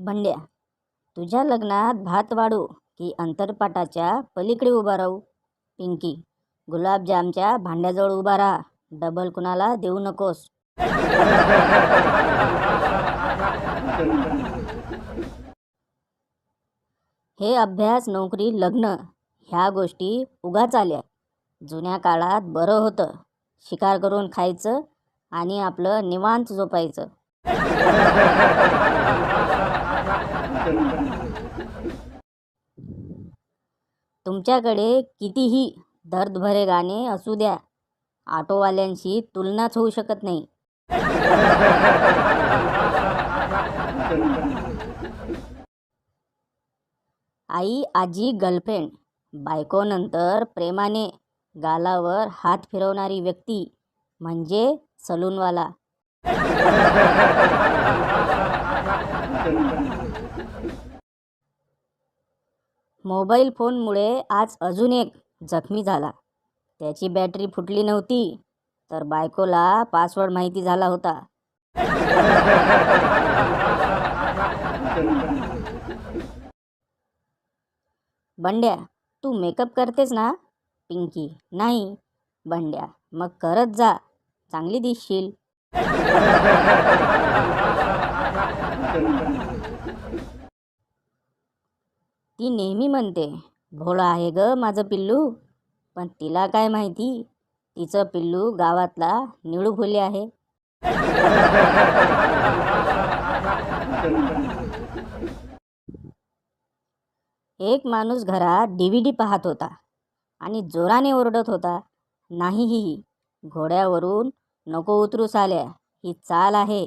बंड्या, तुझ्या लग्नात भात वाढू की अंतरपाटाच्या पलीकडे उभा राहू? पिंकी, गुलाबजामच्या भांड्याजवळ उभा राहा, डबल कुणाला देऊ नकोस. हे अभ्यास, नोकरी, लग्न ह्या गोष्टी उगाच आल्या. जुन्या काळात बरं होतं, शिकार करून खायचं आणि आपलं निवांत झोपायचं. तुमच्याकडे कितीही दर्द भरे गाणे असू द्या, ऑटोवाल्यांशी तुलनाच होऊ शकत नाही. आई, आजी, गर्लफ्रेंड, बायकोनंतर प्रेमाने गालावर हात फिरवणारी व्यक्ती म्हणजे सलूनवाला. मोबाईल फोनमुळे आज अजून एक जखमी झाला. त्याची बॅटरी फुटली नव्हती, तर बायकोला पासवर्ड माहिती झाला होता. बंड्या, तू मेकअप करतेस ना? पिंकी, नाही. बंड्या, मग करत जा, चांगली दिसशील. ती नेहमी म्हणते, भोळा आहे ग माझं पिल्लू, पण तिला काय माहिती, तिचं पिल्लू गावातला निळू फुले आहे. एक माणूस घरात DVD पाहत होता आणि जोराने ओरडत होता, नाही, ही घोड्यावरून नको उतरू साल्या, ही चाल आहे,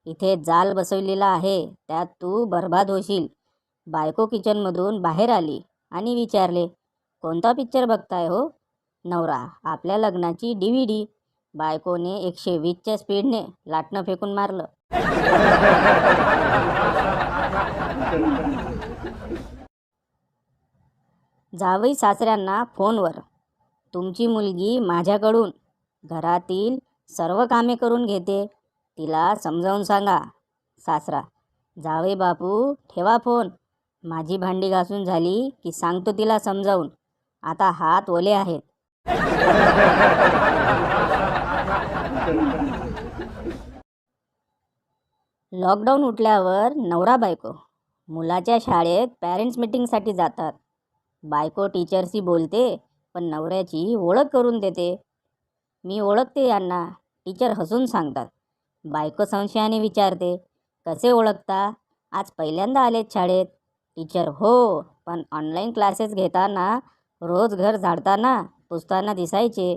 इथे जाल बसवलेला आहे, त्यात तू बर्बाद होशील. बायको किचनमधून बाहेर आली आणि विचारले, कोणता पिक्चर बघताय हो? नवरा, आपल्या लग्नाची DVD. बायकोने 120च्या स्पीडने लाटणं फेकून मारलं. जावई सासऱ्यांना फोनवर, तुमची मुलगी माझ्याकडून घरातील सर्व कामे करून घेते, तिला समजावून सांगा. सासरा, जावई बापू ठेवा फोन, माझी भांडी घासून झाली की सांगतो तिला समजावून, आता हात ओले आहेत. लॉकडाऊन उठल्यावर नवरा बायको मुलाच्या शाळेत पॅरेंट्स मीटिंगसाठी जातात. बायको टीचरशी बोलते, पण नवऱ्याची ओळख करून देते. मी ओळखते यांना, टीचर हसून सांगतात. बायको संशयाने विचारते, कसे ओळखता? आज पहिल्यांदा आलेत शाळेत. टीचर, हो, पण ऑनलाईन क्लासेस घेताना रोज घर झाडताना पुसताना दिसायचे.